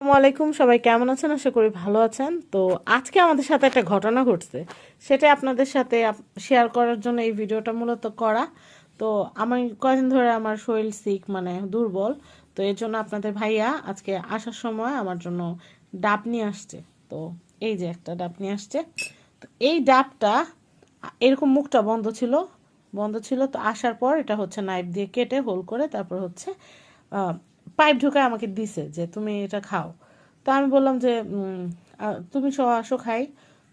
আসসালামু আলাইকুম, সবাই কেমন আছেন? আশা করি ভালো আছেন। তো আজকে আমাদের সাথে একটা ঘটনা ঘটছে, সেটা আপনাদের সাথে শেয়ার করার জন্য এই ভিডিওটা মূলত করা। তো আমি কয়েকদিন ধরে আমার শরীর সিক, মানে দুর্বল। তো এর জন্য আপনাদের ভাইয়া আজকে আসার সময় আমার জন্য ডাব নিয়ে আসছে। তো এই যে একটা ডাব নিয়ে আসছে। তো এই ডাবটা এরকম মুখটা বন্ধ ছিল। তো আসার পর এটা হচ্ছে নাইফ দিয়ে কেটে হোল করে তারপর হচ্ছে পাইপ ঢুকায় আমাকে দিছে যে তুমি এটা খাও। তো আমি বললাম যে তুমি সব আসো খাই।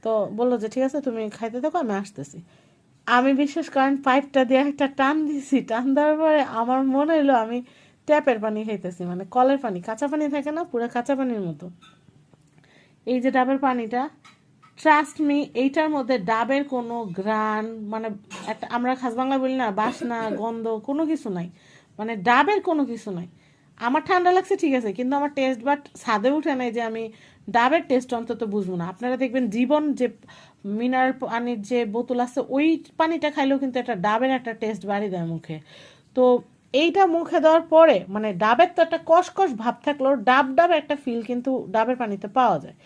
তো বললো যে ঠিক আছে, তুমি খাইতে থাকো, আমি আসতেছি। আমি বিশেষ করেন পাইপটা দিয়ে একটা টান দিছি, টান দেওয়ার পরে আমার মনে হলো আমি ট্যাপের পানি খাইতেছি, মানে কলের পানি, কাঁচা পানি থাকে না, পুরো কাঁচা পানির মতো। এই যে ডাবের পানিটা, ট্রাস্ট মি, এইটার মধ্যে ডাবের কোনো ঘ্রাণ, মানে একটা আমরা খাস বাংলা বলি না, বাসনা গন্ধ কোনো কিছু নাই, মানে ডাবের কোনো কিছু নাই। আমার ঠান্ডা লাগছে ঠিক আছে, কিন্তু আমার টেস্ট বাট ছাদে উঠে নাই যে আমি ডাবের টেস্ট অন্তত বুঝবো না। আপনারা দেখবেন জীবন যে মিনারেল পানির যে বোতল আছে ওই পানিটা খাইলেও কিন্তু একটা ডাবের একটা টেস্ট বাড়ি দেয় মুখে। তো এইটা মুখে দেওয়ার পরে মানে ডাবের তো একটা কসকস ভাব থাকলেও ডাব ডাব একটা ফিল কিন্তু ডাবের পানিতে পাওয়া যায়।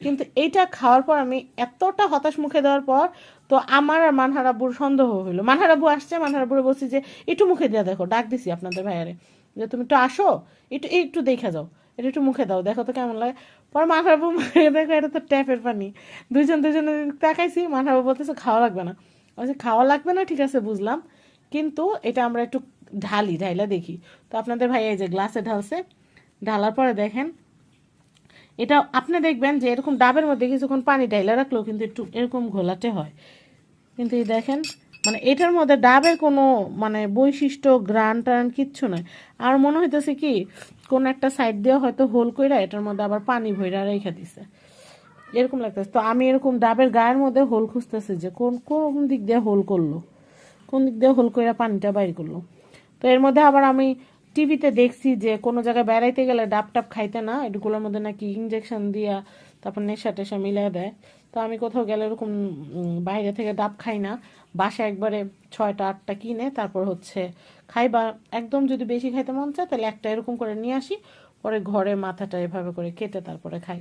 কিন্তু এইটা খাওয়ার পর আমি এতটা হতাশ মুখে দেওয়ার পর, তো আমার আর মানহারাবুর সন্দেহ হইলো। মানহারাবু আসছে, মানহারাবুরে বলছি যে একটু মুখে দিয়ে দেখো, ডাক দিছি আপনাদের ভাইয়ারে যে তুমি একটু আসো, একটু একটু দেখে যাও, এটা একটু মুখে দাও, দেখো তো কেমন লাগে। পর মানহারাবু মুখে দেখো এটা তো ট্যাপের পানি। দুজনে তাকাইছি, মানহারাবু বলতেছে খাওয়া লাগবে না। বলছি খাওয়া লাগবে না, ঠিক আছে বুঝলাম, কিন্তু এটা আমরা একটু ঢাইলা দেখি। তো আপনাদের ভাই এই যে গ্লাসে ঢালছে, ঢালার পরে দেখেন এটা আপনি দেখবেন যে এরকম ডাবের মধ্যে কিছুক্ষণ পানি ঢাইলা রাখলেও কিন্তু একটু এরকম ঘোলাটে হয়। কিন্তু এই দেখেন, মানে এটার মধ্যে ডাবের কোনো মানে বৈশিষ্ট্য গ্রান টান কিচ্ছু নয়। আর মনে হইতেছে কি কোন একটা সাইড দিয়ে হয়তো হোল কইরা এটার মধ্যে আবার পানি ভইরা রেখে দিছে, এরকম লাগতেছে। তো আমি এরকম ডাবের গায়ের মধ্যে হোল খুঁজতেছি যে কোন কোন দিক দিয়ে হোল করলো, কোন দিক দিয়ে হোল কইরা পানিটা বাইর করলো। তো এর মধ্যে আবার আমি টিভিতে দেখছি যে কোনো জায়গায় বেড়াইতে গেলে ডাব টাব খাইতে না, এগুলোর মধ্যে নাকি ইঞ্জেকশন দিয়া তারপর নেশা টেশা মিলাই দেয়। তো আমি কোথাও গেলে এরকম বাইরে থেকে ডাব খাই না, বাসায় একবারে 6টা 8টা কিনে তারপর হচ্ছে খাই, বা একদম যদি বেশি খাইতে মন চায় তাহলে একটা এরকম করে নিয়ে আসি, পরে ঘরে মাথাটা এভাবে করে কেটে তারপরে খাই।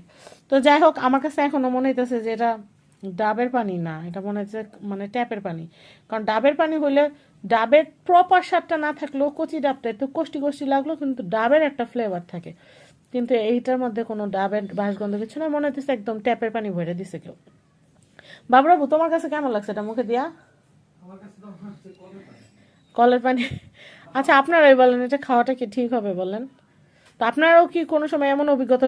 তো যাই হোক, আমার কাছে এখনো মনে হইতেছে যে এটা ডাবের পানি না, এটা মনে হচ্ছে মানে ট্যাপের পানি। কারণ ডাবের পানি হলে ডাবের প্রপার স্বাদটা না থাকলেও কচি ডাবটা একটু কষ্টি কষ্টি লাগলো, কিন্তু ডাবের একটা ফ্লেভার থাকে। কিন্তু এইটার মধ্যে কোনো ডাবের বাসগন্ধ কিছু না, মনে হচ্ছে একদম ট্যাপের পানি ভরে দিছে কেউ। বাবুরাবু, তোমার কাছে কেমন লাগছে এটা মুখে দিয়া? কলের পানি। আচ্ছা আপনারাই বলেন, এটা খাওয়াটা কি ঠিক হবে বলেন? তো আপনারাও কি কোনো সময় এমন অভিজ্ঞতা